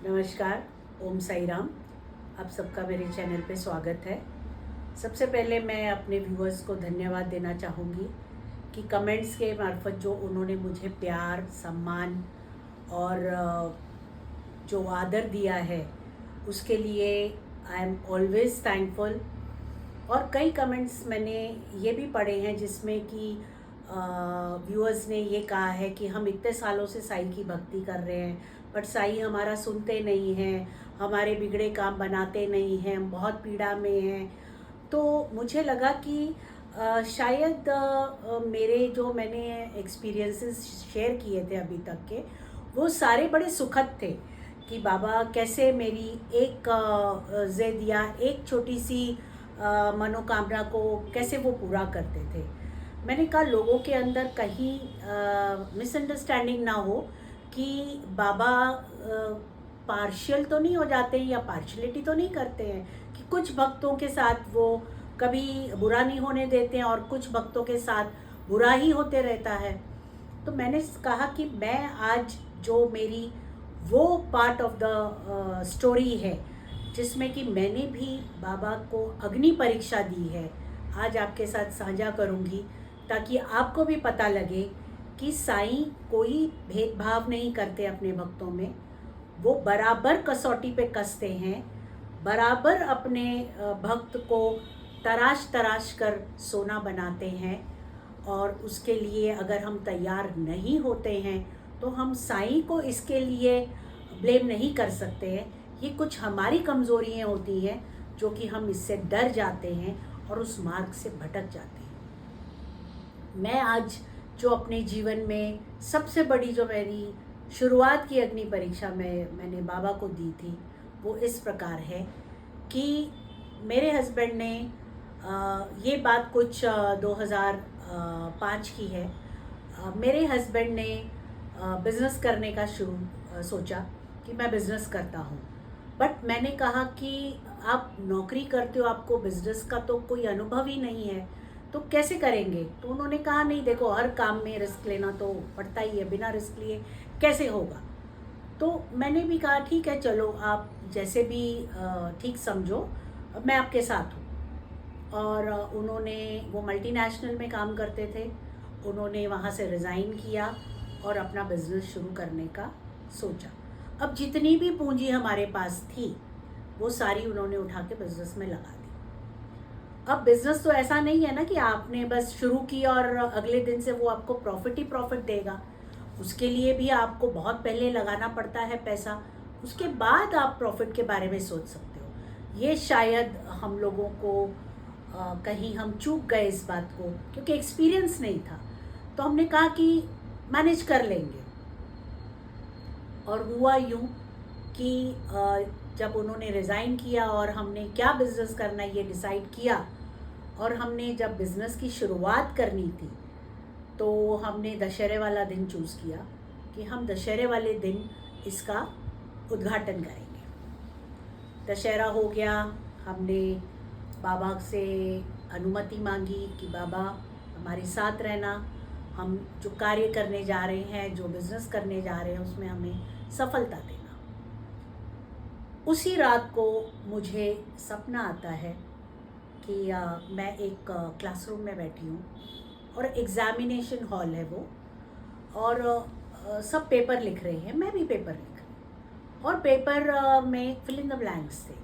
नमस्कार। ओम साई राम। आप सबका मेरे चैनल पे स्वागत है। सबसे पहले मैं अपने व्यूअर्स को धन्यवाद देना चाहूँगी कि कमेंट्स के मार्फत जो उन्होंने मुझे प्यार, सम्मान और जो आदर दिया है उसके लिए आई एम ऑलवेज़ थैंकफुल। और कई कमेंट्स मैंने ये भी पढ़े हैं जिसमें कि व्यूअर्स ने ये कहा है कि हम इतने सालों से साईं की भक्ति कर रहे हैं, बट साईं हमारा सुनते नहीं हैं, हमारे बिगड़े काम बनाते नहीं हैं, हम बहुत पीड़ा में हैं। तो मुझे लगा कि शायद मेरे जो मैंने एक्सपीरियंसेस शेयर किए थे अभी तक के, वो सारे बड़े सुखद थे कि बाबा कैसे मेरी एक ज़िद या एक छोटी सी मनोकामना को कैसे वो पूरा करते थे। मैंने कहा लोगों के अंदर कहीं मिसअंडरस्टैंडिंग ना हो कि बाबा पार्शियल तो नहीं हो जाते हैं या पार्शलिटी तो नहीं करते हैं कि कुछ भक्तों के साथ वो कभी बुरा नहीं होने देते हैं और कुछ भक्तों के साथ बुरा ही होते रहता है। तो मैंने कहा कि मैं आज जो मेरी वो पार्ट ऑफ द स्टोरी है जिसमें कि मैंने भी बाबा को अग्नि परीक्षा दी है, आज आपके साथ साझा करूंगी ताकि आपको भी पता लगे कि साईं कोई भेदभाव नहीं करते अपने भक्तों में। वो बराबर कसौटी पे कसते हैं, बराबर अपने भक्त को तराश तराश कर सोना बनाते हैं। और उसके लिए अगर हम तैयार नहीं होते हैं तो हम साईं को इसके लिए ब्लेम नहीं कर सकते हैं। ये कुछ हमारी कमज़ोरियाँ होती हैं जो कि हम इससे डर जाते हैं और उस मार्ग से भटक जाते हैं। मैं आज जो अपने जीवन में सबसे बड़ी जो मेरी शुरुआत की अग्नि परीक्षा मैंने बाबा को दी थी वो इस प्रकार है कि मेरे हस्बैंड ने ये बात कुछ 2005 की है। मेरे हस्बैंड ने बिज़नेस करने का सोचा कि मैं बिज़नेस करता हूँ, बट मैंने कहा कि आप नौकरी करते हो, आपको बिज़नेस का तो कोई अनुभव ही नहीं है, तो कैसे करेंगे। तो उन्होंने कहा नहीं देखो, हर काम में रिस्क लेना तो पड़ता ही है, बिना रिस्क लिए कैसे होगा। तो मैंने भी कहा ठीक है, चलो आप जैसे भी ठीक समझो, मैं आपके साथ हूँ। और उन्होंने, वो मल्टीनेशनल में काम करते थे, उन्होंने वहाँ से रिज़ाइन किया और अपना बिज़नेस शुरू करने का सोचा। अब जितनी भी पूंजी हमारे पास थी वो सारी उन्होंने उठा के बिज़नेस में लगा दी। अब बिज़नेस तो ऐसा नहीं है ना कि आपने बस शुरू किया और अगले दिन से वो आपको प्रॉफिट ही प्रॉफिट देगा। उसके लिए भी आपको बहुत पहले लगाना पड़ता है पैसा, उसके बाद आप प्रॉफिट के बारे में सोच सकते हो। ये शायद हम लोगों को कहीं हम चूक गए इस बात को, क्योंकि एक्सपीरियंस नहीं था। तो हमने कहा कि मैनेज कर लेंगे। और हुआ यूँ कि जब उन्होंने रिज़ाइन किया और हमने क्या बिज़नेस करना है ये डिसाइड किया, और हमने जब बिज़नेस की शुरुआत करनी थी तो हमने दशहरे वाला दिन चूज़ किया कि हम दशहरे वाले दिन इसका उद्घाटन करेंगे। दशहरा हो गया, हमने बाबा से अनुमति मांगी कि बाबा हमारे साथ रहना, हम जो कार्य करने जा रहे हैं, जो बिज़नेस करने जा रहे हैं उसमें हमें सफलता देना। उसी रात को मुझे सपना आता है कि मैं एक क्लासरूम में बैठी हूँ और एग्ज़ामिनेशन हॉल है वो, और सब पेपर लिख रहे हैं, मैं भी पेपर लिख रही हूँ। और पेपर में फिल इन द ब्लैंक्स थे,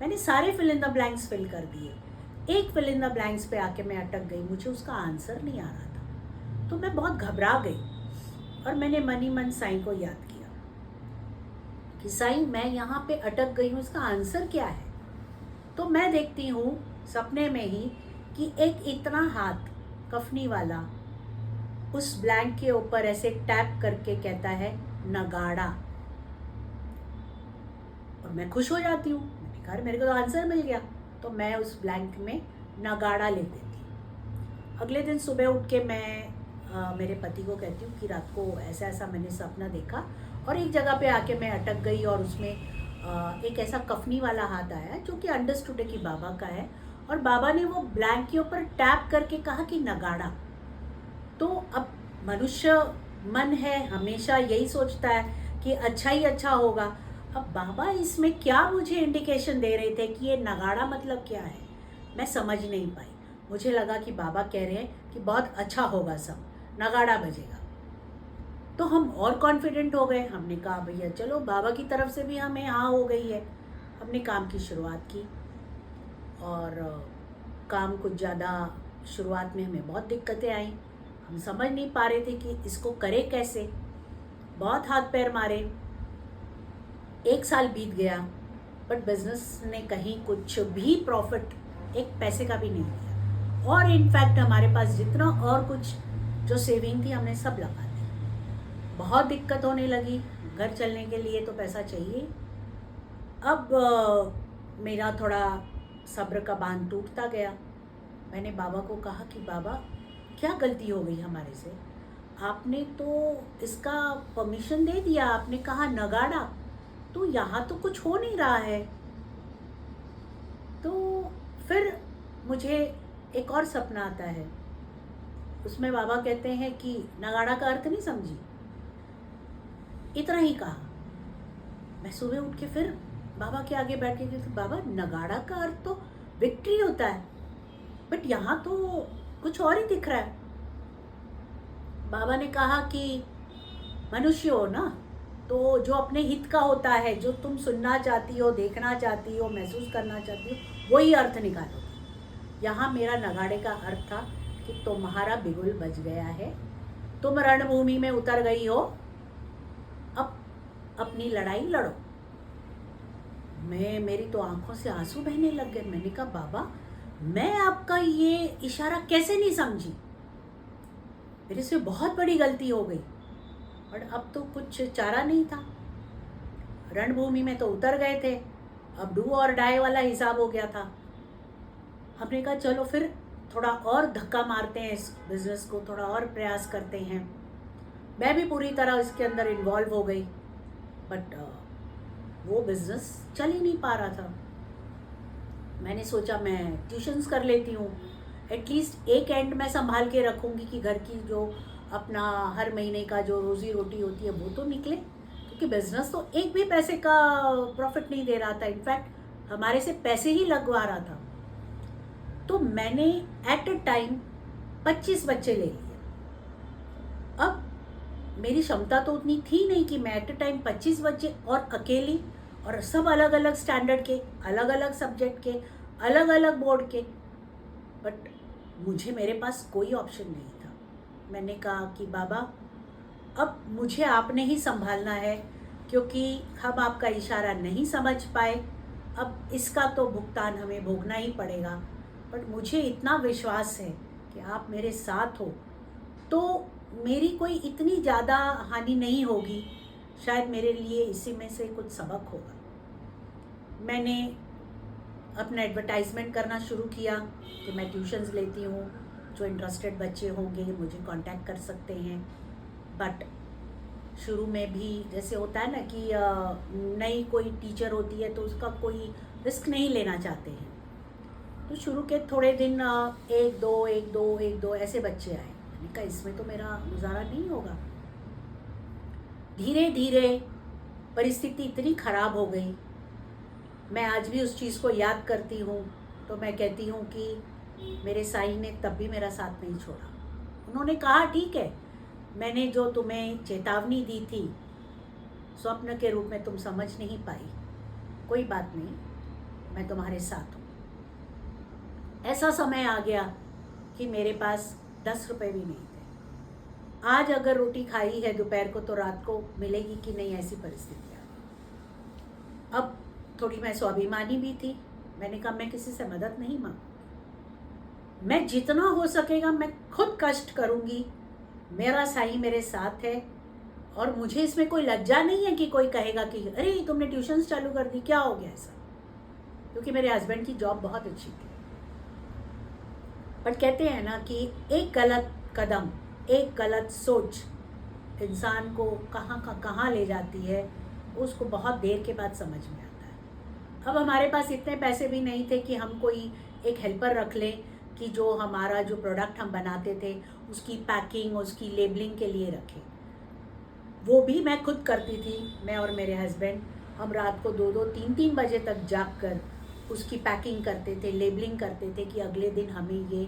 मैंने सारे fill in the blanks fill कर दिए। एक फिल इन द ब्लैंक्स पे आके मैं अटक गई, मुझे उसका आंसर नहीं आ रहा था। तो मैं बहुत घबरा गई और मैंने मन ही मन साईं को याद किया कि साईं मैं यहाँ पे अटक गई हूँ, इसका आंसर क्या है। तो मैं देखती हूँ सपने में ही कि एक इतना हाथ कफनी वाला उस ब्लैंक के ऊपर ऐसे टैप करके कहता है नगाड़ा। और मैं खुश हो जाती हूँ, मैंने कहा मेरे को तो आंसर मिल गया। तो मैं उस ब्लैंक में नगाड़ा लिख देती हूँ। अगले दिन सुबह उठ के मैं मेरे पति को कहती हूँ कि रात को ऐसा ऐसा मैंने सपना देखा और एक जगह पे आके मैं अटक गई, और उसमें एक ऐसा कफनी वाला हाथ आया जो कि अंडरस्टूड है कि बाबा का है, और बाबा ने वो ब्लैंक के ऊपर टैप करके कहा कि नगाड़ा। तो अब मनुष्य मन है, हमेशा यही सोचता है कि अच्छा ही अच्छा होगा। अब बाबा इसमें क्या मुझे इंडिकेशन दे रहे थे कि ये नगाड़ा मतलब क्या है, मैं समझ नहीं पाई। मुझे लगा कि बाबा कह रहे हैं कि बहुत अच्छा होगा, सब नगाड़ा बजेगा। तो हम और कॉन्फिडेंट हो गए। हमने कहा भैया चलो, बाबा की तरफ से भी हमें हाँ हो गई है। हमने काम की शुरुआत की और काम कुछ ज़्यादा, शुरुआत में हमें बहुत दिक्कतें आई। हम समझ नहीं पा रहे थे कि इसको करें कैसे। बहुत हाथ पैर मारे, 1 साल बीत गया, बट बिजनेस ने कहीं कुछ भी प्रॉफिट, एक पैसे का भी नहीं दिया। और इनफैक्ट हमारे पास जितना और कुछ जो सेविंग थी हमने सब लगा दी। बहुत दिक्कत होने लगी, घर चलने के लिए तो पैसा चाहिए। अब मेरा थोड़ा सब्र का बांध टूटता गया। मैंने बाबा को कहा कि बाबा क्या गलती हो गई हमारे से, आपने तो इसका परमिशन दे दिया, आपने कहा नगाड़ा, तो यहाँ तो कुछ हो नहीं रहा है। तो फिर मुझे एक और सपना आता है, उसमें बाबा कहते हैं कि नगाड़ा का अर्थ नहीं समझी, इतना ही कहा। मैं सुबह उठ के फिर बाबा के आगे बैठ के कहती, बाबा नगाड़ा का अर्थ तो विक्ट्री होता है, बट यहाँ तो कुछ और ही दिख रहा है। बाबा ने कहा कि मनुष्य हो ना, तो जो अपने हित का होता है, जो तुम सुनना चाहती हो, देखना चाहती हो, महसूस करना चाहती हो, वही अर्थ निकालोगे। यहाँ मेरा नगाड़े का अर्थ था कि तुम्हारा बिगुल बज गया है, तुम रणभूमि में उतर गई हो, अब अपनी लड़ाई लड़ो। मेरी तो आंखों से आंसू बहने लग गए। मैंने कहा बाबा मैं आपका ये इशारा कैसे नहीं समझी, मेरे से बहुत बड़ी गलती हो गई, और अब तो कुछ चारा नहीं था। रणभूमि में तो उतर गए थे, अब डू और डाई वाला हिसाब हो गया था। हमने कहा चलो फिर थोड़ा और धक्का मारते हैं, इस बिजनेस को थोड़ा और प्रयास करते हैं। मैं भी पूरी तरह इसके अंदर इन्वॉल्व हो गई, बट वो बिजनेस चल ही नहीं पा रहा था। मैंने सोचा मैं ट्यूशन्स कर लेती हूँ, एटलीस्ट एक एंड मैं संभाल के रखूँगी कि घर की जो अपना हर महीने का जो रोज़ी रोटी होती है वो तो निकले, क्योंकि बिजनेस तो एक भी पैसे का प्रॉफिट नहीं दे रहा था, इनफैक्ट हमारे से पैसे ही लगवा रहा था। तो मैंने एट अ टाइम 25 बच्चे ले लिए। अब मेरी क्षमता तो उतनी थी नहीं कि मैं एट अ टाइम 25 बच्चे, और अकेली, और सब अलग अलग स्टैंडर्ड के, अलग अलग सब्जेक्ट के, अलग अलग बोर्ड के, बट मुझे, मेरे पास कोई ऑप्शन नहीं था। मैंने कहा कि बाबा अब मुझे आपने ही संभालना है, क्योंकि हम आपका इशारा नहीं समझ पाए, अब इसका तो भुगतान हमें भोगना ही पड़ेगा। बट मुझे इतना विश्वास है कि आप मेरे साथ हो, तो मेरी कोई इतनी ज़्यादा हानि नहीं होगी, शायद मेरे लिए इसी में से कुछ सबक होगा। मैंने अपना एडवर्टाइजमेंट करना शुरू किया कि मैं ट्यूशन्स लेती हूँ, जो इंटरेस्टेड बच्चे होंगे मुझे कांटेक्ट कर सकते हैं। बट शुरू में भी जैसे होता है ना कि नई कोई टीचर होती है तो उसका कोई रिस्क नहीं लेना चाहते हैं, तो शुरू के थोड़े दिन एक दो ऐसे बच्चे आए। मैंने कहा इसमें तो मेरा गुजारा नहीं होगा। धीरे धीरे परिस्थिति इतनी ख़राब हो गई, मैं आज भी उस चीज़ को याद करती हूँ तो मैं कहती हूँ कि मेरे साईं ने तब भी मेरा साथ नहीं छोड़ा। उन्होंने कहा ठीक है, मैंने जो तुम्हें चेतावनी दी थी स्वप्न के रूप में तुम समझ नहीं पाई, कोई बात नहीं, मैं तुम्हारे साथ हूँ। ऐसा समय आ गया कि मेरे पास 10 रुपए भी नहीं थे। आज अगर रोटी खाई है दोपहर को तो रात को मिलेगी कि नहीं, ऐसी परिस्थिति आ गई। अब थोड़ी मैं स्वाभिमानी भी थी, मैंने कहा मैं किसी से मदद नहीं मांगूंगी, मैं जितना हो सकेगा मैं खुद कष्ट करूंगी, मेरा साईं मेरे साथ है, और मुझे इसमें कोई लज्जा नहीं है कि कोई कहेगा कि अरे तुमने ट्यूशन्स चालू कर दी, क्या हो गया ऐसा, क्योंकि मेरे हस्बैंड की जॉब बहुत अच्छी थी। बट कहते हैं ना कि एक गलत कदम, एक गलत सोच इंसान को कहाँ ले जाती है, उसको बहुत देर के बाद समझ में आता है। अब हमारे पास इतने पैसे भी नहीं थे कि हम कोई एक हेल्पर रख लें कि जो हमारा जो प्रोडक्ट हम बनाते थे उसकी पैकिंग, उसकी लेबलिंग के लिए रखें। वो भी मैं खुद करती थी, मैं और मेरे हस्बैंड। हम रात को 2-2 3-3 बजे तक जाग कर उसकी पैकिंग करते थे, लेबलिंग करते थे कि अगले दिन हमें ये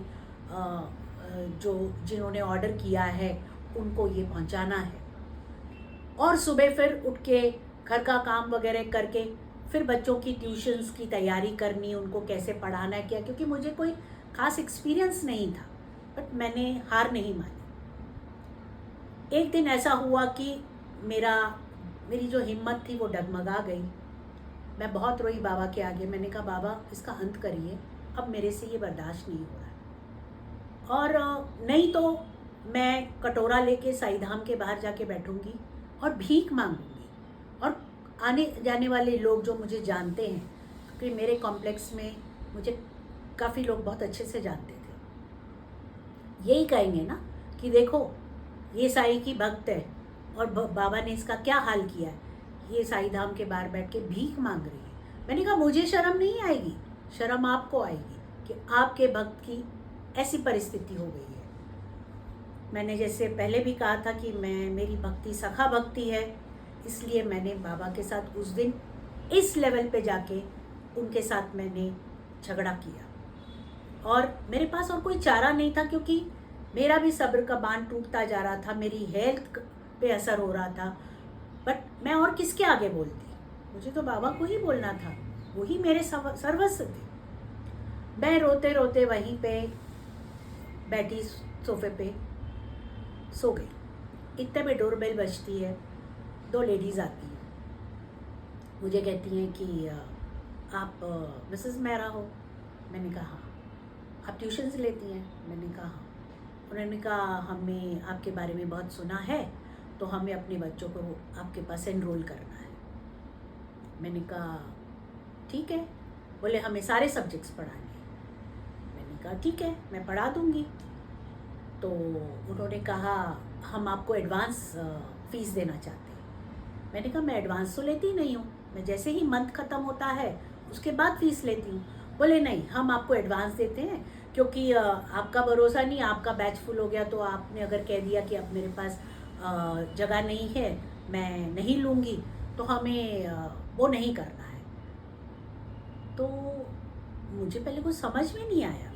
जो जिन्होंने ऑर्डर किया है उनको ये पहुंचाना है। और सुबह फिर उठ के घर का काम वगैरह करके फिर बच्चों की ट्यूशन्स की तैयारी करनी, उनको कैसे पढ़ाना है क्या, क्योंकि मुझे कोई ख़ास एक्सपीरियंस नहीं था, बट मैंने हार नहीं मानी। एक दिन ऐसा हुआ कि मेरी जो हिम्मत थी वो डगमगा गई। मैं बहुत रोई बाबा के आगे। मैंने कहा बाबा इसका अंत करिए, अब मेरे से ये बर्दाश्त नहीं हो रहा है, और नहीं तो मैं कटोरा लेके साईं धाम के बाहर जाके बैठूंगी और भीख मांगूंगी। और आने जाने वाले लोग जो मुझे जानते हैं, क्योंकि मेरे कॉम्प्लेक्स में मुझे काफ़ी लोग बहुत अच्छे से जानते थे, यही कहेंगे ना कि देखो ये साईं की भक्त है और बाबा ने इसका क्या हाल किया है, ये साईं धाम के बाहर बैठ के भीख मांग रही है। मैंने कहा मुझे शर्म नहीं आएगी, शर्म आपको आएगी कि आपके भक्त की ऐसी परिस्थिति हो गई है। मैंने जैसे पहले भी कहा था कि मेरी भक्ति सखा भक्ति है, इसलिए मैंने बाबा के साथ उस दिन इस लेवल पे जाके उनके साथ मैंने झगड़ा किया। और मेरे पास और कोई चारा नहीं था, क्योंकि मेरा भी सब्र का बांध टूटता जा रहा था, मेरी हेल्थ पे असर हो रहा था। बट मैं और किसके आगे बोलती, मुझे तो बाबा को ही बोलना था, वही मेरे सर्वस्व थे। मैं रोते रोते वहीं पे बैठी सोफे पे सो गई। इतने में डोरबेल बजती है, 2 लेडीज़ आती हैं, मुझे कहती हैं कि आप मिसेस मेहरा हो? मैंने कहा हाँ। आप ट्यूशन्स लेती हैं? मैंने कहा हाँ। उन्होंने कहा हमें आपके बारे में बहुत सुना है, तो हमें अपने बच्चों को आपके पास एनरोल करना है। मैंने कहा ठीक है। बोले हमें सारे सब्जेक्ट्स पढ़ाने हैं। मैंने कहा ठीक है, मैं पढ़ा दूँगी। तो उन्होंने कहा हम आपको एडवांस फ़ीस देना चाहते हैं। मैंने कहा मैं एडवांस तो लेती नहीं हूँ, मैं जैसे ही मंथ ख़त्म होता है उसके बाद फ़ीस लेती हूँ। बोले नहीं, हम आपको एडवांस देते हैं, क्योंकि आपका भरोसा नहीं, आपका बैच फुल हो गया तो आपने अगर कह दिया कि अब मेरे पास जगह नहीं है, मैं नहीं लूँगी, तो हमें वो नहीं करना है। तो मुझे पहले कुछ समझ में नहीं आया।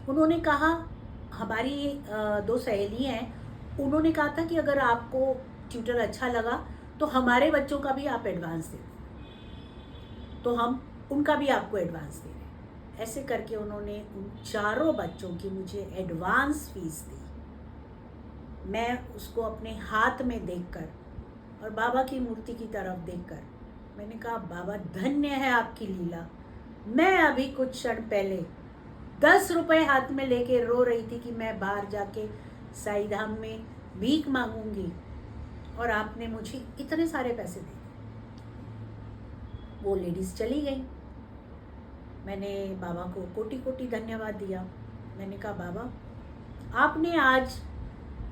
उन्होंने कहा हमारी 2 सहेली हैं, उन्होंने कहा था कि अगर आपको ट्यूटर अच्छा लगा तो हमारे बच्चों का भी आप एडवांस दे दें, तो हम उनका भी आपको एडवांस दे रहे हैं। ऐसे करके उन्होंने उन 4 बच्चों की मुझे एडवांस फीस दी। मैं उसको अपने हाथ में देखकर और बाबा की मूर्ति की तरफ देखकर मैंने कहा बाबा धन्य है आपकी लीला। मैं अभी कुछ क्षण पहले 10 रुपए हाथ में लेके रो रही थी कि मैं बाहर जाके साईं धाम में भीख मांगूंगी, और आपने मुझे इतने सारे पैसे दे दिए। वो लेडीज़ चली गई। मैंने बाबा को कोटि कोटि धन्यवाद दिया। मैंने कहा बाबा आपने आज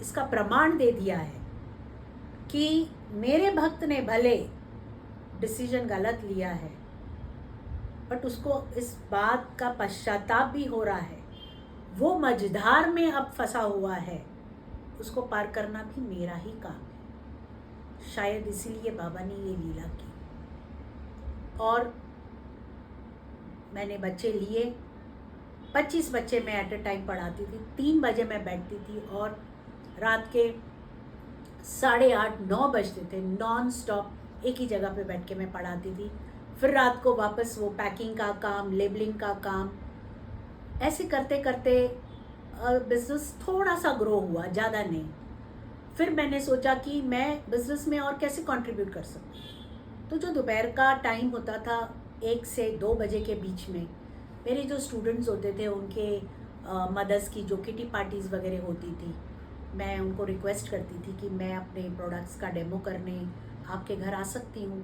इसका प्रमाण दे दिया है कि मेरे भक्त ने भले डिसीजन गलत लिया है, बट उसको इस बात का पश्चाताप भी हो रहा है। वो मझधार में अब फंसा हुआ है, उसको पार करना भी मेरा ही काम है। शायद इसीलिए बाबा ने ये लीला की। और मैंने बच्चे लिए, 25 बच्चे मैं एट अ टाइम पढ़ाती थी। 3 बजे मैं बैठती थी और रात के 8:30-9 बजते थे, नॉन स्टॉप एक ही जगह पे बैठ के मैं पढ़ाती थी। फिर रात को वापस वो पैकिंग का काम, लेबलिंग का काम, ऐसे करते करते बिज़नेस थोड़ा सा ग्रो हुआ, ज़्यादा नहीं। फिर मैंने सोचा कि मैं बिज़नेस में और कैसे कंट्रीब्यूट कर सकती हूँ। तो जो दोपहर का टाइम होता था 1 से 2 बजे के बीच में, मेरे जो स्टूडेंट्स होते थे उनके मदर्स की जो किटी पार्टीज़ वगैरह होती थी, मैं उनको रिक्वेस्ट करती थी कि मैं अपने प्रोडक्ट्स का डेमो करने आपके घर आ सकती हूँ,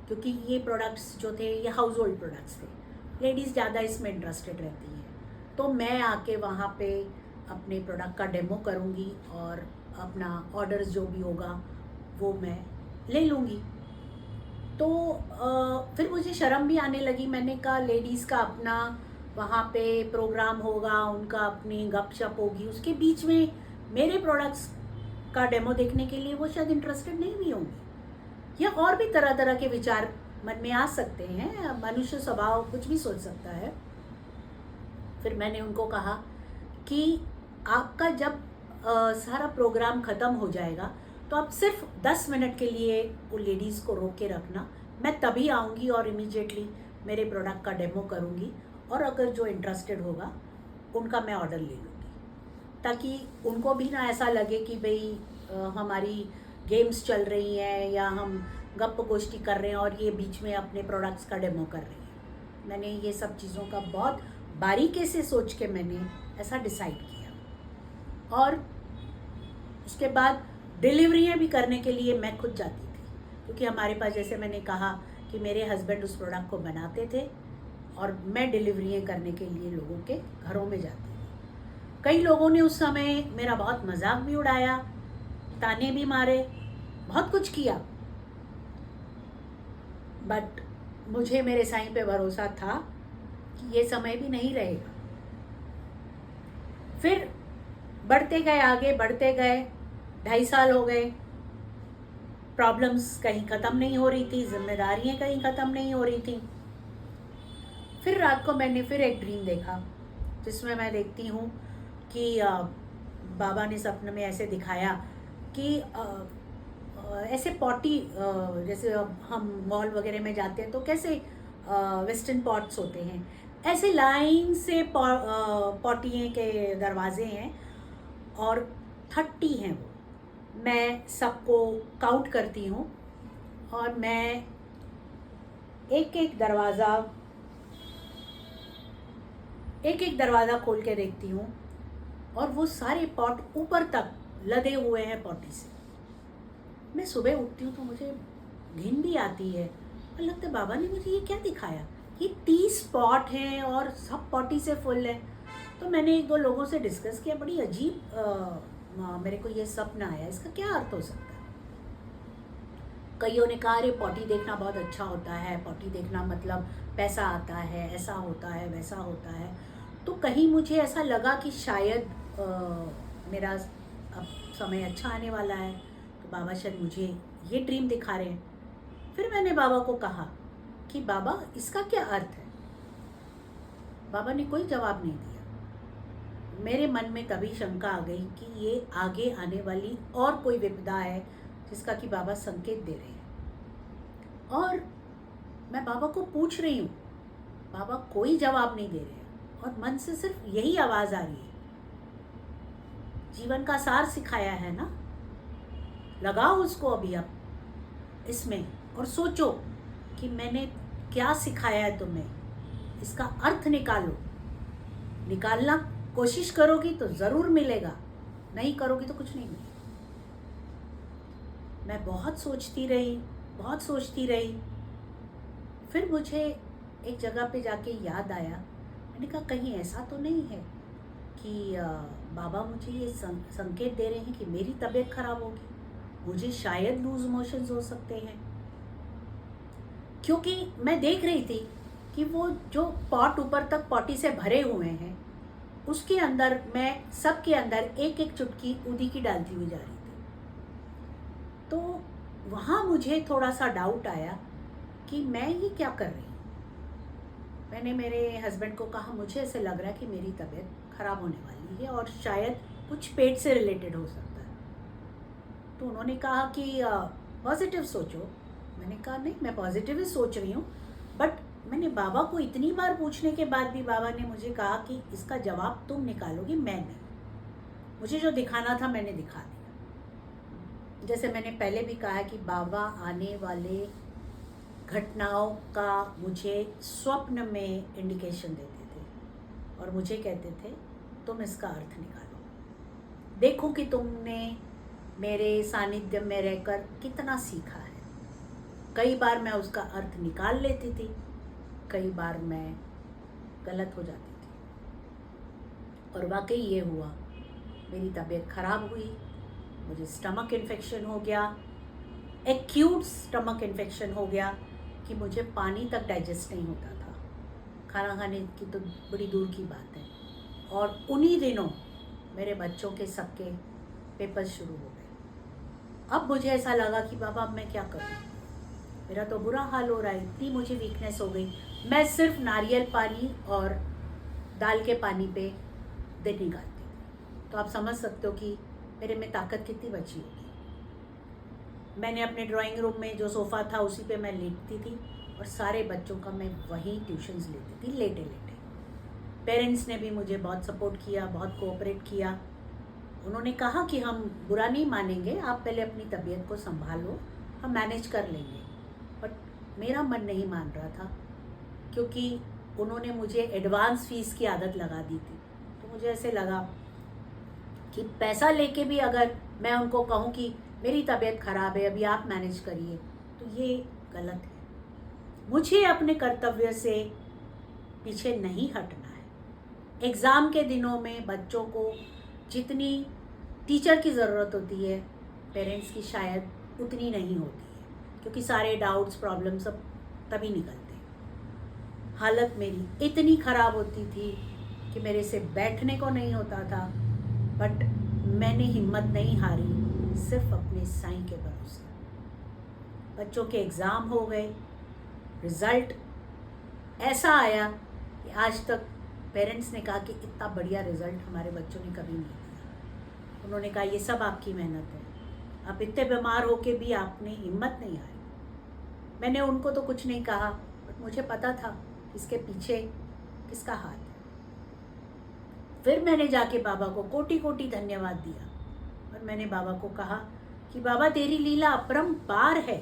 क्योंकि ये प्रोडक्ट्स जो थे ये हाउस होल्ड प्रोडक्ट्स थे, लेडीज़ ज़्यादा इसमें इंटरेस्टेड रहती हैं। तो मैं आके वहाँ पे अपने प्रोडक्ट का डेमो करूँगी और अपना ऑर्डर्स जो भी होगा वो मैं ले लूँगी। तो फिर मुझे शर्म भी आने लगी। मैंने कहा लेडीज़ का अपना वहाँ पे प्रोग्राम होगा, उनका अपनी गपशप होगी, उसके बीच में मेरे प्रोडक्ट्स का डेमो देखने के लिए वो शायद इंटरेस्टेड नहीं भी होंगी, या और भी तरह तरह के विचार मन में आ सकते हैं, मनुष्य स्वभाव कुछ भी सोच सकता है। फिर मैंने उनको कहा कि आपका जब सारा प्रोग्राम ख़त्म हो जाएगा तो आप सिर्फ 10 मिनट के लिए वो लेडीज़ को रोक के रखना, मैं तभी आऊँगी और इमीडिएटली मेरे प्रोडक्ट का डेमो करूँगी, और अगर जो इंटरेस्टेड होगा उनका मैं ऑर्डर ले लूँगी, ताकि उनको भी ना ऐसा लगे कि भाई हमारी गेम्स चल रही हैं या हम गप्प गोष्ठी कर रहे हैं और ये बीच में अपने प्रोडक्ट्स का डेमो कर रही हैं। मैंने ये सब चीज़ों का बहुत बारीकी से सोच के मैंने ऐसा डिसाइड किया। और उसके बाद डिलीवरियाँ भी करने के लिए मैं खुद जाती थी, क्योंकि हमारे पास, जैसे मैंने कहा कि मेरे हस्बैंड उस प्रोडक्ट को बनाते थे और मैं डिलीवरियाँ करने के लिए लोगों के घरों में जाती थी। कई लोगों ने उस समय मेरा बहुत मजाक भी उड़ाया, ताने भी मारे, बहुत कुछ किया, बट मुझे मेरे साईं पे भरोसा था कि ये समय भी नहीं रहेगा। फिर बढ़ते गए, आगे बढ़ते गए, 2.5 साल हो गए, प्रॉब्लम्स कहीं ख़त्म नहीं हो रही थी, जिम्मेदारियाँ कहीं ख़त्म नहीं हो रही थी। फिर रात को मैंने फिर एक ड्रीम देखा, जिसमें मैं देखती हूँ कि बाबा ने सपने में ऐसे दिखाया कि ऐसे पॉटी, जैसे हम मॉल वगैरह में जाते हैं तो कैसे वेस्टर्न पॉट्स होते हैं, ऐसे लाइन से पॉटियों के दरवाजे हैं और 30 हैं वो। मैं सबको काउंट करती हूँ और मैं एक एक दरवाज़ा खोल के देखती हूँ और वो सारे पॉट ऊपर तक लदे हुए हैं पॉटी से। मैं सुबह उठती हूँ तो मुझे घिन भी आती है और लगता है बाबा ने मुझे ये क्या दिखाया, ये 30 पॉट हैं और सब पॉटी से फुल है। तो मैंने 1-2 लोगों से डिस्कस किया, बड़ी अजीब मेरे को ये सपना आया, इसका क्या अर्थ हो सकता है। कईयों ने कहा अरे पॉटी देखना बहुत अच्छा होता है, पॉटी देखना मतलब पैसा आता है, ऐसा होता है, वैसा होता है। तो कहीं मुझे ऐसा लगा कि शायद मेरा अब समय अच्छा आने वाला है, तो बाबा शायद मुझे ये ड्रीम दिखा रहे हैं। फिर मैंने बाबा को कहा कि बाबा इसका क्या अर्थ है। बाबा ने कोई जवाब नहीं दिया। मेरे मन में तभी शंका आ गई कि ये आगे आने वाली और कोई विपदा है जिसका कि बाबा संकेत दे रहे हैं। और मैं बाबा को पूछ रही हूँ, बाबा कोई जवाब नहीं दे रहे हैं और मन से सिर्फ यही आवाज़ आ रही है, जीवन का सार सिखाया है ना, लगाओ उसको अभी अब इसमें और सोचो कि मैंने क्या सिखाया है तुम्हें, इसका अर्थ निकालो। निकालना कोशिश करोगी तो ज़रूर मिलेगा, नहीं करोगी तो कुछ नहीं मिलेगा। मैं बहुत सोचती रही। फिर मुझे एक जगह पे जाके याद आया, मैंने कहा कहीं ऐसा तो नहीं है कि बाबा मुझे ये संकेत दे रहे हैं कि मेरी तबीयत खराब होगी, मुझे शायद लूज मोशंस हो सकते हैं। क्योंकि मैं देख रही थी कि वो जो पॉट ऊपर तक पॉटी से भरे हुए हैं, उसके अंदर मैं सबके अंदर एक एक चुटकी उदी की डालती हुई जा रही थी। तो वहाँ मुझे थोड़ा सा डाउट आया कि मैं ये क्या कर रही हूँ। मैंने मेरे हस्बैंड को कहा मुझे ऐसे लग रहा है कि मेरी तबीयत ख़राब होने वाली है और शायद कुछ पेट से रिलेटेड हो सकता है। तो उन्होंने कहा कि पॉजिटिव सोचो। मैंने कहा नहीं, मैं पॉजिटिव ही सोच रही हूँ, बट मैंने बाबा को इतनी बार पूछने के बाद भी बाबा ने मुझे कहा कि इसका जवाब तुम निकालोगी, मैं नहीं। मुझे जो दिखाना था मैंने दिखा दिया। जैसे मैंने पहले भी कहा कि बाबा आने वाले घटनाओं का मुझे स्वप्न में इंडिकेशन देते थे और मुझे कहते थे तुम इसका अर्थ निकालो, देखो कि तुमने मेरे सानिध्य में रहकर कितना सीखा है। कई बार मैं उसका अर्थ निकाल लेती थी, कई बार मैं गलत हो जाती थी, और वाकई ये हुआ। मेरी तबीयत ख़राब हुई, मुझे स्टमक इन्फेक्शन हो गया, एक्यूट स्टमक इन्फेक्शन हो गया कि मुझे पानी तक डाइजेस्ट नहीं होता था, खाना खाने की तो बड़ी दूर की बात है। और उन्हीं दिनों मेरे बच्चों के सबके पेपर शुरू हो गए। अब मुझे ऐसा लगा कि बाबा अब मैं क्या करूँ। मेरा तो बुरा हाल हो रहा है, इतनी मुझे वीकनेस हो गई। मैं सिर्फ नारियल पानी और दाल के पानी पे दिन निकालती थी। तो आप समझ सकते हो कि मेरे में ताकत कितनी बची होगी। मैंने अपने ड्राइंग रूम में जो सोफ़ा था उसी पे मैं लेटती थी और सारे बच्चों का मैं वहीं ट्यूशन्स लेती थी लेटे लेटे। पेरेंट्स ने भी मुझे बहुत सपोर्ट किया, बहुत कोऑपरेट किया। उन्होंने कहा कि हम बुरा नहीं मानेंगे, आप पहले अपनी तबीयत को संभालो, हम मैनेज कर लेंगे। बट मेरा मन नहीं मान रहा था, क्योंकि उन्होंने मुझे एडवांस फीस की आदत लगा दी थी। तो मुझे ऐसे लगा कि पैसा लेके भी अगर मैं उनको कहूँ कि मेरी तबीयत ख़राब है, अभी आप मैनेज करिए, तो ये गलत है। मुझे अपने कर्तव्य से पीछे नहीं हटना है। एग्ज़ाम के दिनों में बच्चों को जितनी टीचर की ज़रूरत होती है, पेरेंट्स की शायद उतनी नहीं होती है, क्योंकि सारे डाउट्स प्रॉब्लम सब तभी निकलते हैं। हालत मेरी इतनी ख़राब होती थी कि मेरे से बैठने को नहीं होता था, बट मैंने हिम्मत नहीं हारी, सिर्फ अपने साईं के भरोसे। बच्चों के एग्ज़ाम हो गए, रिज़ल्ट ऐसा आया कि आज तक पेरेंट्स ने कहा कि इतना बढ़िया रिज़ल्ट हमारे बच्चों ने कभी नहीं दिया। उन्होंने कहा ये सब आपकी मेहनत है, आप इतने बीमार होके भी आपने हिम्मत नहीं हारी। मैंने उनको तो कुछ नहीं कहा, बट मुझे पता था इसके पीछे किसका हाथ है। फिर मैंने जाके बाबा को कोटि कोटि धन्यवाद दिया और मैंने बाबा को कहा कि बाबा तेरी लीला अपरंपार है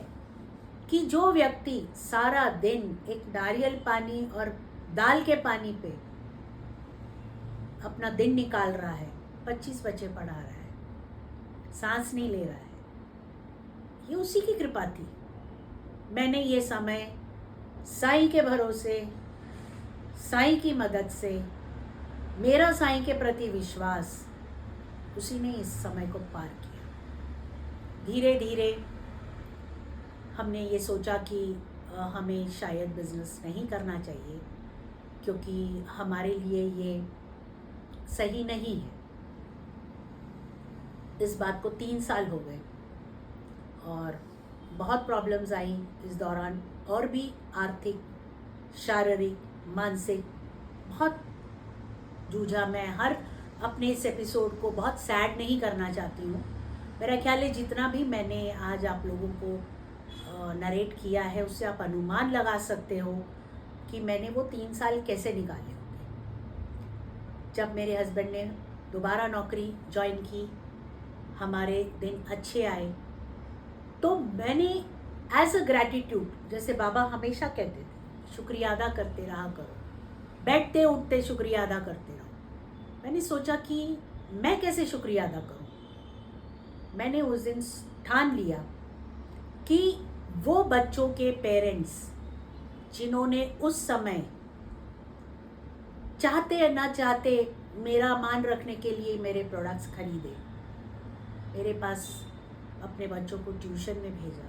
कि जो व्यक्ति सारा दिन एक नारियल पानी और दाल के पानी पे अपना दिन निकाल रहा है, 25 बच्चे पढ़ा रहा है, सांस नहीं ले रहा है, ये उसी की कृपा थी। मैंने ये समय साईं के भरोसे, साईं की मदद से, मेरा साईं के प्रति विश्वास, उसी ने इस समय को पार किया। धीरे धीरे हमने ये सोचा कि हमें शायद बिजनेस नहीं करना चाहिए, क्योंकि हमारे लिए ये सही नहीं है। इस बात को 3 साल हो गए और बहुत प्रॉब्लम्स आई इस दौरान, और भी आर्थिक, शारीरिक, मानसिक बहुत जूझा। मैं हर अपने इस एपिसोड को बहुत सैड नहीं करना चाहती हूँ। मेरा ख्याल है जितना भी मैंने आज आप लोगों को नरेट किया है, उससे आप अनुमान लगा सकते हो कि मैंने वो 3 साल कैसे निकाले होंगे। जब मेरे हस्बैंड ने दोबारा नौकरी ज्वाइन की, हमारे दिन अच्छे आए, तो मैंने एज अ ग्रैटिट्यूड, जैसे बाबा हमेशा कहते थे, शुक्रिया अदा करते रहा करो, बैठते उठते शुक्रिया अदा करते रहो। मैंने सोचा कि मैं कैसे शुक्रिया अदा करूं। मैंने उस दिन ठान लिया कि वो बच्चों के पेरेंट्स जिन्होंने उस समय चाहते या ना चाहते मेरा मान रखने के लिए मेरे प्रोडक्ट्स खरीदे, मेरे पास अपने बच्चों को ट्यूशन में भेजा,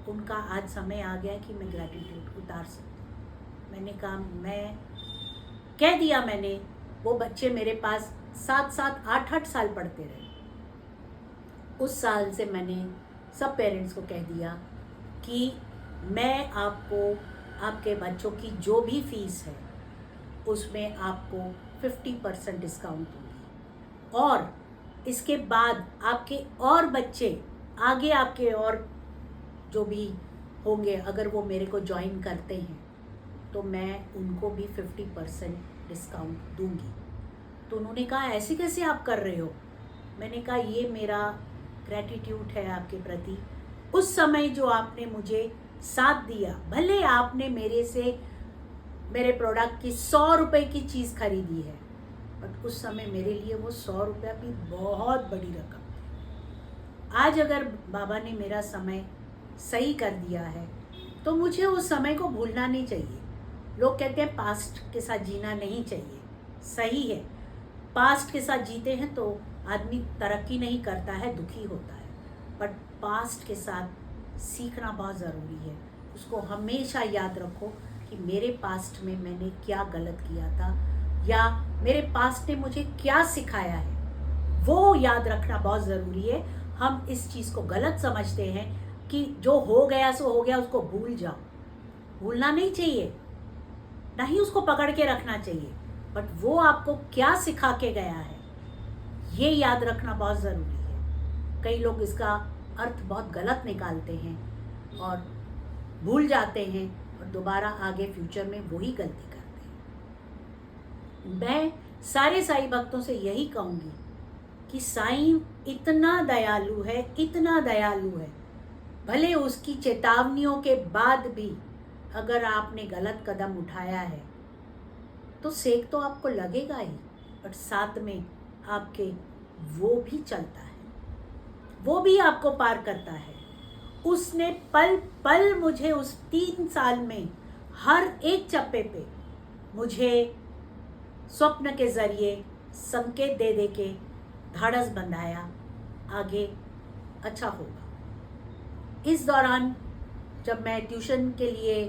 उनका आज समय आ गया कि मैं ग्रैटिट्यूड उतार सकती हूँ। मैंने कहा, मैं कह दिया, मैंने वो बच्चे मेरे पास 7-7, 8-8 साल पढ़ते रहे। उस साल से मैंने सब पेरेंट्स को कह दिया कि मैं आपको आपके बच्चों की जो भी फीस है उसमें आपको 50% डिस्काउंट दूंगी, और इसके बाद आपके और बच्चे आगे, आपके और जो भी होंगे, अगर वो मेरे को ज्वाइन करते हैं तो मैं उनको भी 50% डिस्काउंट दूंगी। तो उन्होंने कहा ऐसे कैसे आप कर रहे हो? मैंने कहा ये मेरा ग्रैटिट्यूड है आपके प्रति। उस समय जो आपने मुझे साथ दिया, भले आपने मेरे से मेरे प्रोडक्ट की 100 रुपये की चीज़ खरीदी है, बट उस समय मेरे लिए वो 100 रुपया भी बहुत बड़ी रकम थी। आज अगर बाबा ने मेरा समय सही कर दिया है तो मुझे उस समय को भूलना नहीं चाहिए। लोग कहते हैं पास्ट के साथ जीना नहीं चाहिए, सही है, पास्ट के साथ जीते हैं तो आदमी तरक्की नहीं करता है, दुखी होता है, बट पास्ट के साथ सीखना बहुत ज़रूरी है। उसको हमेशा याद रखो कि मेरे पास्ट में मैंने क्या गलत किया था, या मेरे पास्ट ने मुझे क्या सिखाया है, वो याद रखना बहुत ज़रूरी है। हम इस चीज़ को गलत समझते हैं, कि जो हो गया सो हो गया, उसको भूल जाओ। भूलना नहीं चाहिए, ना ही उसको पकड़ के रखना चाहिए, बट वो आपको क्या सिखा के गया है ये याद रखना बहुत ज़रूरी है। कई लोग इसका अर्थ बहुत गलत निकालते हैं और भूल जाते हैं और दोबारा आगे फ्यूचर में वही गलती करते हैं। मैं सारे साईं भक्तों से यही कहूँगी कि साईं इतना दयालु है, इतना दयालु है, भले उसकी चेतावनियों के बाद भी अगर आपने गलत कदम उठाया है तो सेक तो आपको लगेगा ही, बट साथ में आपके वो भी चलता है, वो भी आपको पार करता है। उसने पल पल मुझे उस 3 साल में हर एक चप्पे पे मुझे स्वप्न के ज़रिए संकेत दे दे के धाड़स बंधाया, आगे अच्छा होगा। इस दौरान जब मैं ट्यूशन के लिए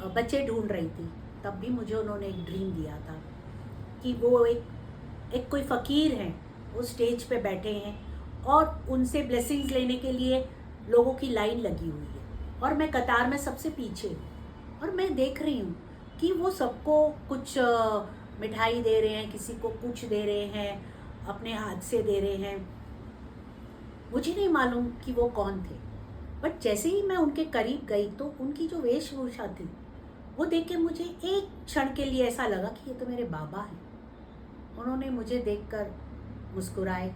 बच्चे ढूंढ रही थी, तब भी मुझे उन्होंने एक ड्रीम दिया था कि वो एक कोई फ़कीर हैं, वो स्टेज पे बैठे हैं और उनसे ब्लेसिंग्स लेने के लिए लोगों की लाइन लगी हुई है और मैं कतार में सबसे पीछे हूँ और मैं देख रही हूँ कि वो सबको कुछ मिठाई दे रहे हैं, किसी को कुछ दे रहे हैं, अपने हाथ से दे रहे हैं। मुझे नहीं मालूम कि वो कौन थे, बट जैसे ही मैं उनके करीब गई तो उनकी जो वेशभूषा थी वो देख के मुझे एक क्षण के लिए ऐसा लगा कि ये तो मेरे बाबा हैं। उन्होंने मुझे देखकर मुस्कुराए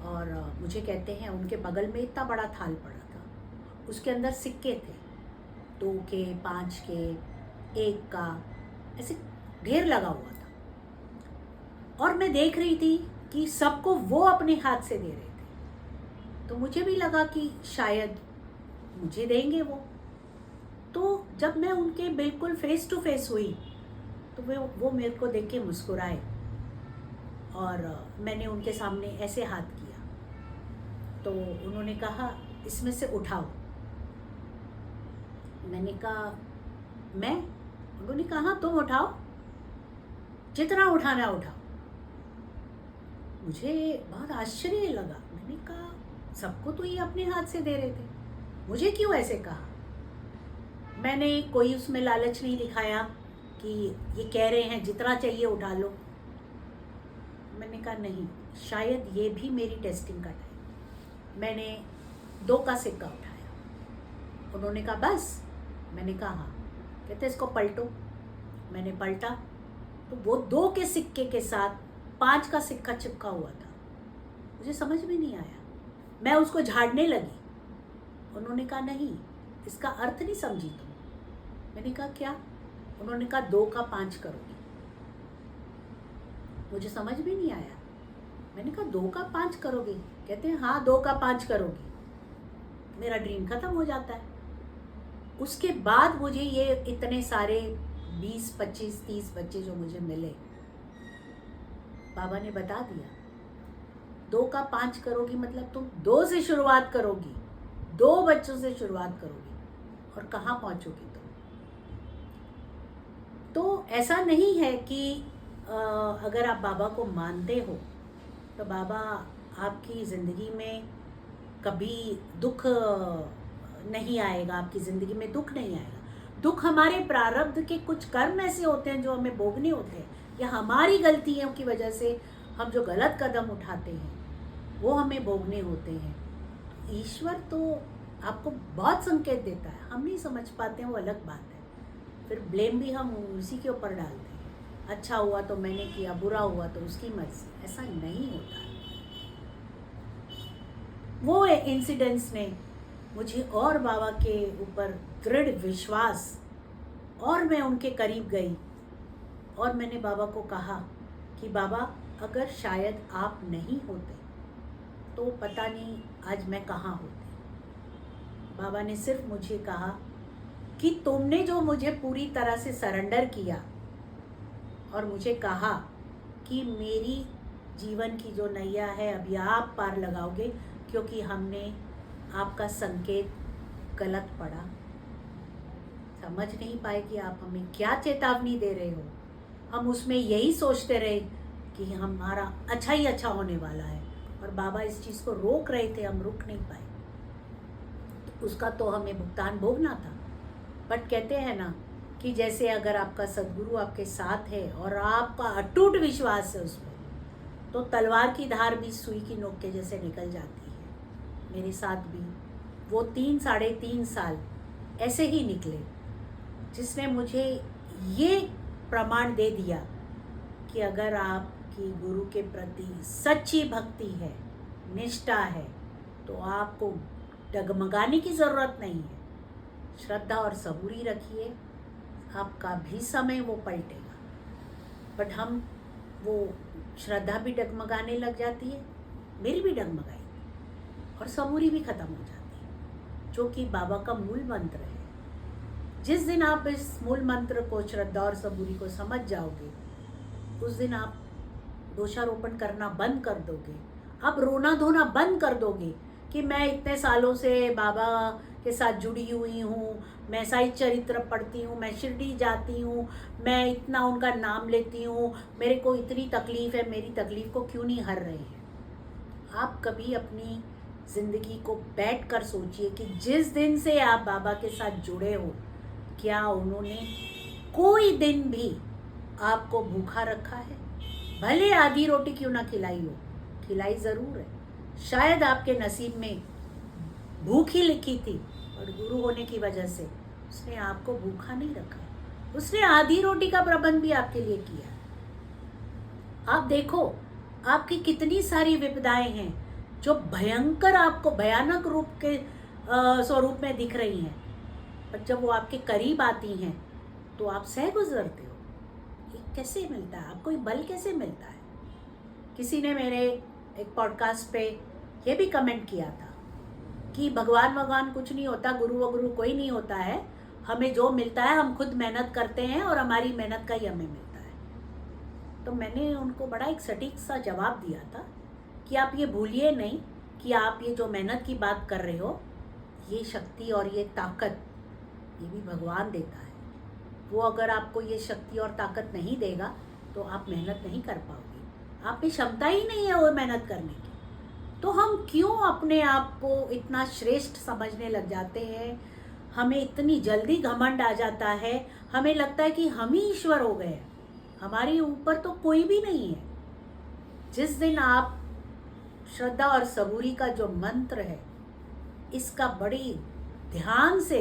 और मुझे कहते हैं, उनके बगल में इतना बड़ा थाल पड़ा था, उसके अंदर सिक्के थे, 2 के, 5 के, 1 का, ऐसे ढेर लगा हुआ था और मैं देख रही थी कि सबको वो अपने हाथ से दे रहे थे। तो मुझे भी लगा कि शायद मुझे देंगे वो। तो जब मैं उनके बिल्कुल फेस टू फेस हुई तो वो मेरे को देख के मुस्कुराए और मैंने उनके सामने ऐसे हाथ किया तो उन्होंने कहा, इसमें से उठाओ। मैंने कहा मैं? उन्होंने कहा हाँ तुम उठाओ, जितना उठाना उठाओ। मुझे बहुत आश्चर्य लगा। मैंने कहा सबको तो ये अपने हाथ से दे रहे थे, मुझे क्यों ऐसे कहा? मैंने कोई उसमें लालच नहीं दिखाया कि ये कह रहे हैं जितना चाहिए उठा लो। मैंने कहा नहीं, शायद ये भी मेरी टेस्टिंग का टाइम। मैंने 2 का सिक्का उठाया। उन्होंने कहा बस? मैंने कहा हाँ। कहते इसको पलटो। मैंने पलटा तो वो 2 के सिक्के के साथ 5 का सिक्का चिपका हुआ था। मुझे समझ में नहीं आया, मैं उसको झाड़ने लगी। उन्होंने कहा नहीं, इसका अर्थ नहीं समझी तुम। मैंने कहा क्या? उन्होंने कहा 2 का 5 करोगी। मुझे समझ में नहीं आया। मैंने कहा 2 का 5 करोगी? कहते हैं हाँ 2 का 5 करोगी। मेरा ड्रीम खत्म हो जाता है। उसके बाद मुझे ये इतने सारे 20, 25, 30 बच्चे जो मुझे मिले, बाबा ने बता दिया 2 का 5 करोगी मतलब तुम 2 से शुरुआत करोगी, 2 बच्चों से शुरुआत करोगी और कहाँ पहुँचोगी तुम। तो ऐसा नहीं है कि अगर आप बाबा को मानते हो तो बाबा आपकी ज़िंदगी में कभी दुख नहीं आएगा, आपकी ज़िंदगी में दुख नहीं आएगा। दुख हमारे प्रारब्ध के कुछ कर्म ऐसे होते हैं जो हमें भोगने होते हैं, या हमारी गलतियों की वजह से हम जो गलत कदम उठाते हैं वो हमें भोगने होते हैं। ईश्वर तो आपको बहुत संकेत देता है, हम नहीं समझ पाते हैं, वो अलग बात है। फिर ब्लेम भी हम उसी के ऊपर डालते हैं, अच्छा हुआ तो मैंने किया, बुरा हुआ तो उसकी मर्जी। ऐसा नहीं होता। वो इंसिडेंट्स ने मुझे और बाबा के ऊपर दृढ़ विश्वास, और मैं उनके करीब गई और मैंने बाबा को कहा कि बाबा अगर शायद आप नहीं होते तो पता नहीं आज मैं कहाँ होती। बाबा ने सिर्फ मुझे कहा कि तुमने जो मुझे पूरी तरह से सरेंडर किया और मुझे कहा कि मेरी जीवन की जो नैया है अभी आप पार लगाओगे, क्योंकि हमने आपका संकेत गलत पड़ा, समझ नहीं पाए कि आप हमें क्या चेतावनी दे रहे हो। हम उसमें यही सोचते रहे कि हमारा अच्छा ही अच्छा होने वाला है, और बाबा इस चीज़ को रोक रहे थे, हम रुक नहीं पाए। उसका तो हमें भुगतान भोगना था। बट कहते हैं ना कि जैसे अगर आपका सद्गुरु आपके साथ है और आपका अटूट विश्वास है उसमें, तो तलवार की धार भी सुई की नोक के जैसे निकल जाती है। मेरे साथ भी वो 3-3.5 साल ऐसे ही निकले, जिसने मुझे ये प्रमाण दे दिया कि अगर आपकी गुरु के प्रति सच्ची भक्ति है, निष्ठा है, तो आपको डगमगाने की ज़रूरत नहीं है। श्रद्धा और सबूरी रखिए, आपका भी समय वो पलटेगा। बट हम वो श्रद्धा भी डगमगाने लग जाती है, मेरी भी डगमगाई, और सबूरी भी ख़त्म हो जाती है, जो कि बाबा का मूल मंत्र है। जिस दिन आप इस मूल मंत्र को, श्रद्धा और सबूरी को समझ जाओगे, उस दिन आप दोषारोपण करना बंद कर दोगे। आप रोना धोना बंद कर दोगे कि मैं इतने सालों से बाबा के साथ जुड़ी हुई हूँ, मैं साई चरित्र पढ़ती हूँ, मैं शिरडी जाती हूँ, मैं इतना उनका नाम लेती हूँ, मेरे को इतनी तकलीफ़ है, मेरी तकलीफ़ को क्यों नहीं हर रहे हैं। आप कभी अपनी ज़िंदगी को बैठ कर सोचिए कि जिस दिन से आप बाबा के साथ जुड़े हो, क्या उन्होंने कोई दिन भी आपको भूखा रखा है? भले आधी रोटी क्यों ना खिलाई हो, खिलाई ज़रूर है। शायद आपके नसीब में भूख ही लिखी थी, और गुरु होने की वजह से उसने आपको भूखा नहीं रखा। उसने आधी रोटी का प्रबंध भी आपके लिए किया। आप देखो, आपकी कितनी सारी विपदाएं हैं जो भयंकर, आपको भयानक रूप के स्वरूप में दिख रही हैं, पर जब वो आपके करीब आती हैं तो आप सह गुजरते हो। ये कैसे मिलता है आपको? ये बल कैसे मिलता है? किसी ने मेरे एक पॉडकास्ट पे ये भी कमेंट किया था कि भगवान कुछ नहीं होता, गुरु कोई नहीं होता है, हमें जो मिलता है हम खुद मेहनत करते हैं और हमारी मेहनत का ही हमें मिलता है। तो मैंने उनको बड़ा एक सटीक सा जवाब दिया था कि आप ये भूलिए नहीं कि आप ये जो मेहनत की बात कर रहे हो, ये शक्ति और ये ताकत ये भी भगवान देता है। वो अगर आपको ये शक्ति और ताकत नहीं देगा तो आप मेहनत नहीं कर पाओगे। आप में क्षमता ही नहीं है वो मेहनत करने की। तो हम क्यों अपने आप को इतना श्रेष्ठ समझने लग जाते हैं? हमें इतनी जल्दी घमंड आ जाता है, हमें लगता है कि हम ही ईश्वर हो गए, हमारे ऊपर तो कोई भी नहीं है। जिस दिन आप श्रद्धा और सबूरी का जो मंत्र है, इसका बड़ी ध्यान से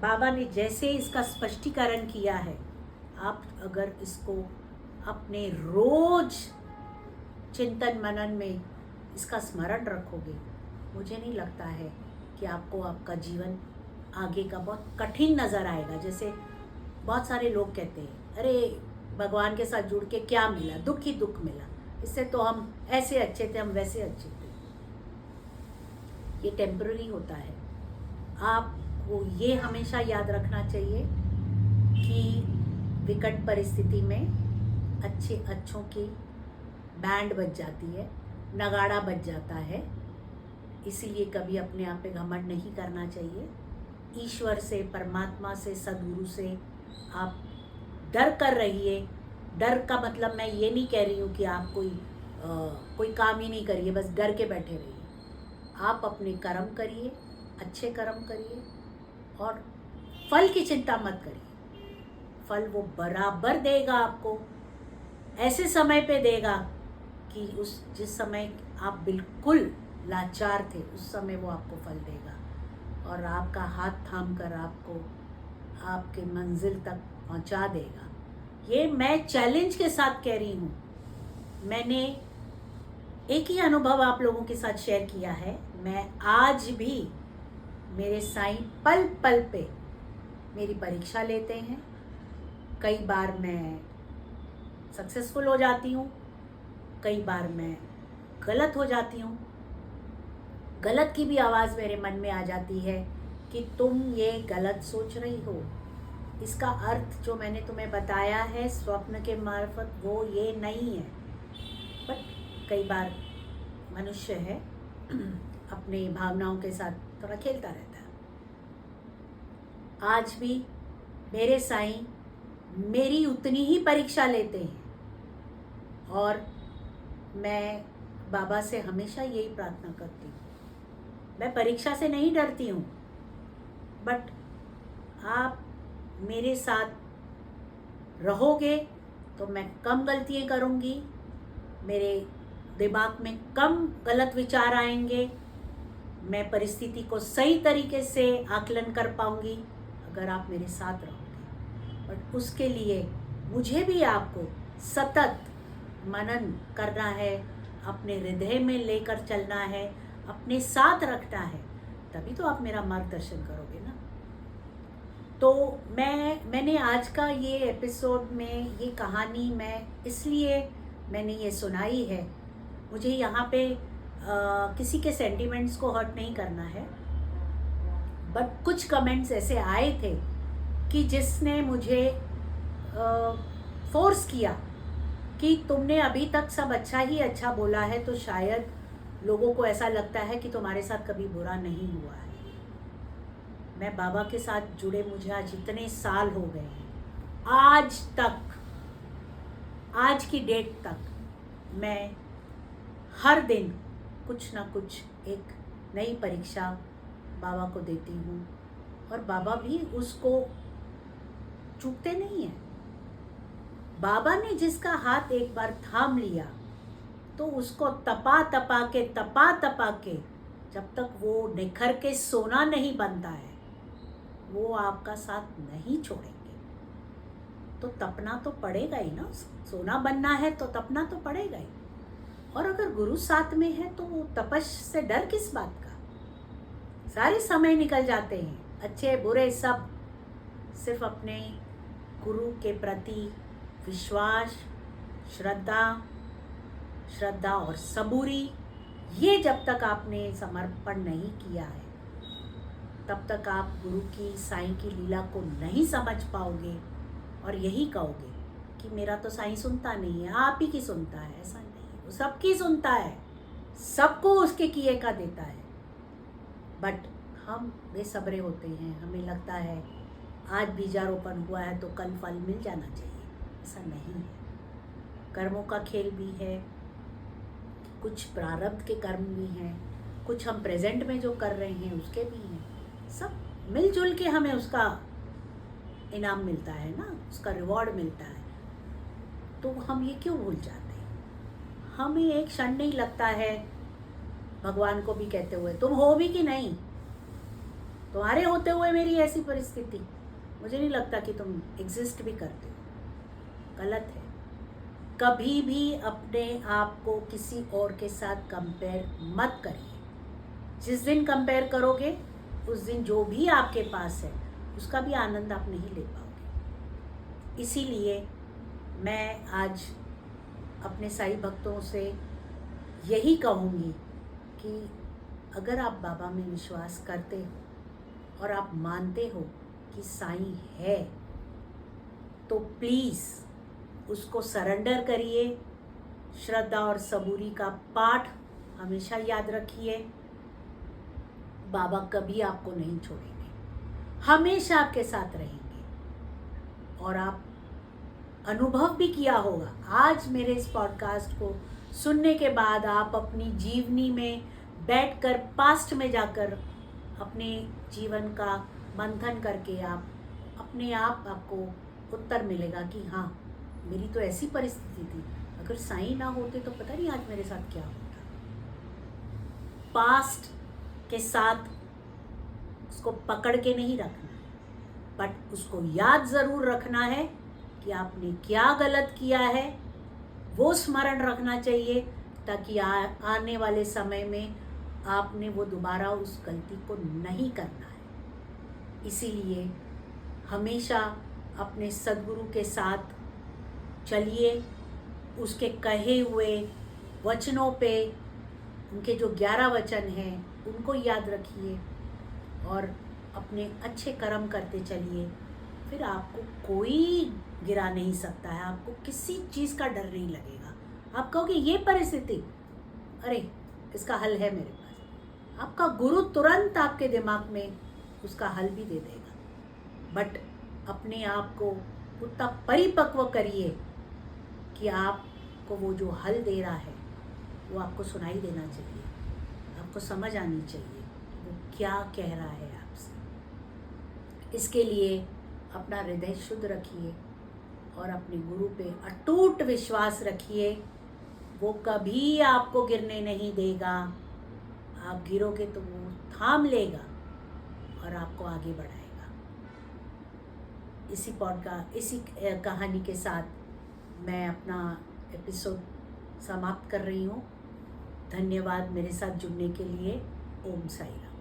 बाबा ने जैसे इसका स्पष्टीकरण किया है, आप अगर इसको अपने रोज चिंतन मनन में इसका स्मरण रखोगे, मुझे नहीं लगता है कि आपको आपका जीवन आगे का बहुत कठिन नज़र आएगा। जैसे बहुत सारे लोग कहते हैं, अरे भगवान के साथ जुड़ के क्या मिला, दुख ही दुख मिला, इससे तो हम ऐसे अच्छे थे, हम वैसे अच्छे थे। ये टेम्पररी होता है। आपको ये हमेशा याद रखना चाहिए कि विकट परिस्थिति में अच्छों की बैंड बज जाती है, नगाड़ा बज जाता है। इसीलिए कभी अपने आप पे घमंड नहीं करना चाहिए। ईश्वर से, परमात्मा से, सद्गुरु से आप डर कर रहिए। डर का मतलब मैं ये नहीं कह रही हूँ कि आप कोई काम ही नहीं करिए, बस डर के बैठे रहिए। आप अपने कर्म करिए, अच्छे कर्म करिए, और फल की चिंता मत करिए। फल वो बराबर देगा आपको, ऐसे समय पे देगा कि जिस समय आप बिल्कुल लाचार थे, उस समय वो आपको फल देगा, और आपका हाथ थाम कर आपको आपके मंजिल तक पहुंचा देगा। ये मैं चैलेंज के साथ कह रही हूँ। मैंने एक ही अनुभव आप लोगों के साथ शेयर किया है। मैं आज भी, मेरे साईं पल पल पे मेरी परीक्षा लेते हैं। कई बार मैं सक्सेसफुल हो जाती हूँ, कई बार मैं गलत हो जाती हूँ। गलत की भी आवाज़ मेरे मन में आ जाती है कि तुम ये गलत सोच रही हो। इसका अर्थ जो मैंने तुम्हें बताया है स्वप्न के मार्फत, वो ये नहीं है। बट कई बार मनुष्य है अपनी भावनाओं के साथ थोड़ा खेलता रहता है। आज भी मेरे साईं मेरी उतनी ही परीक्षा लेते हैं, और मैं बाबा से हमेशा यही प्रार्थना करती हूँ। मैं परीक्षा से नहीं डरती हूँ, बट आप मेरे साथ रहोगे तो मैं कम गलतियाँ करूँगी, मेरे दिमाग में कम गलत विचार आएंगे, मैं परिस्थिति को सही तरीके से आकलन कर पाऊँगी अगर आप मेरे साथ रहोगे। बट उसके लिए मुझे भी आपको सतत मनन करना है, अपने हृदय में लेकर चलना है, अपने साथ रखना है, तभी तो आप मेरा मार्गदर्शन करोगे ना। तो मैंने आज का ये एपिसोड में ये कहानी मैंने ये सुनाई है। मुझे यहाँ पे किसी के सेंटिमेंट्स को हर्ट नहीं करना है, बट कुछ कमेंट्स ऐसे आए थे कि जिसने मुझे फोर्स किया कि तुमने अभी तक सब अच्छा ही अच्छा बोला है, तो शायद लोगों को ऐसा लगता है कि तुम्हारे साथ कभी बुरा नहीं हुआ है। मैं बाबा के साथ जुड़े मुझे आज इतने साल हो गए हैं, आज तक, आज की डेट तक मैं हर दिन कुछ ना कुछ एक नई परीक्षा बाबा को देती हूँ, और बाबा भी उसको चूकते नहीं हैं। बाबा ने जिसका हाथ एक बार थाम लिया तो उसको तपा तपा के जब तक वो निखर के सोना नहीं बनता है, वो आपका साथ नहीं छोड़ेंगे। तो तपना तो पड़ेगा ही ना, सोना बनना है तो तपना तो पड़ेगा ही। और अगर गुरु साथ में है तो वो तपस से डर किस बात का। सारे समय निकल जाते हैं, अच्छे बुरे सब, सिर्फ अपने गुरु के प्रति विश्वास, श्रद्धा और सबूरी, ये जब तक आपने समर्पण नहीं किया है तब तक आप गुरु की, साईं की लीला को नहीं समझ पाओगे, और यही कहोगे कि मेरा तो साईं सुनता नहीं है, आप ही की सुनता है। ऐसा नहीं, वो सबकी सुनता है, सबको उसके किए का देता है। बट हम बेसब्रे होते हैं, हमें लगता है आज बीजारोपण हुआ है तो कल फल मिल जाना चाहिए। ऐसा नहीं है, कर्मों का खेल भी है, कुछ प्रारब्ध के कर्म भी हैं, कुछ हम प्रेजेंट में जो कर रहे हैं उसके भी हैं। सब मिलजुल के हमें उसका इनाम मिलता है ना, उसका रिवॉर्ड मिलता है। तो हम ये क्यों भूल जाते हैं? हमें एक क्षण नहीं लगता है भगवान को भी कहते हुए, तुम हो भी कि नहीं, तुम्हारे होते हुए मेरी ऐसी परिस्थिति, मुझे नहीं लगता कि तुम एग्जिस्ट भी करते हो। गलत है। कभी भी अपने आप को किसी और के साथ कंपेयर मत करिए। जिस दिन कंपेयर करोगे उस दिन जो भी आपके पास है उसका भी आनंद आप नहीं ले पाओगे। इसीलिए मैं आज अपने साईं भक्तों से यही कहूँगी कि अगर आप बाबा में विश्वास करते हो और आप मानते हो कि साईं है, तो प्लीज़ उसको सरेंडर करिए। श्रद्धा और सबूरी का पाठ हमेशा याद रखिए। बाबा कभी आपको नहीं छोड़ेंगे, हमेशा आपके साथ रहेंगे। और आप अनुभव भी किया होगा, आज मेरे इस पॉडकास्ट को सुनने के बाद आप अपनी जीवनी में बैठकर, पास्ट में जाकर अपने जीवन का मंथन करके आप अपने आप आपको उत्तर मिलेगा कि हाँ, मेरी तो ऐसी परिस्थिति थी, अगर साईं ना होते तो पता नहीं आज मेरे साथ क्या होता। पास्ट के साथ उसको पकड़ के नहीं रखना, बट उसको याद ज़रूर रखना है कि आपने क्या गलत किया है, वो स्मरण रखना चाहिए, ताकि आने वाले समय में आपने वो दोबारा उस गलती को नहीं करना है। इसीलिए हमेशा अपने सद्गुरु के साथ चलिए, उसके कहे हुए वचनों पे, उनके जो 11 वचन हैं उनको याद रखिए और अपने अच्छे कर्म करते चलिए। फिर आपको कोई गिरा नहीं सकता है, आपको किसी चीज़ का डर नहीं लगेगा। आप कहोगे ये परिस्थिति, अरे इसका हल है मेरे पास। आपका गुरु तुरंत आपके दिमाग में उसका हल भी दे देगा। बट अपने आप को उतना परिपक्व करिए कि आपको वो जो हल दे रहा है वो आपको सुनाई देना चाहिए, आपको समझ आनी चाहिए कि वो क्या कह रहा है आपसे। इसके लिए अपना हृदय शुद्ध रखिए और अपने गुरु पे अटूट विश्वास रखिए। वो कभी आपको गिरने नहीं देगा। आप गिरोगे तो वो थाम लेगा और आपको आगे बढ़ाएगा। इसी कहानी के साथ मैं अपना एपिसोड समाप्त कर रही हूँ। धन्यवाद मेरे साथ जुड़ने के लिए। ओम साई राम।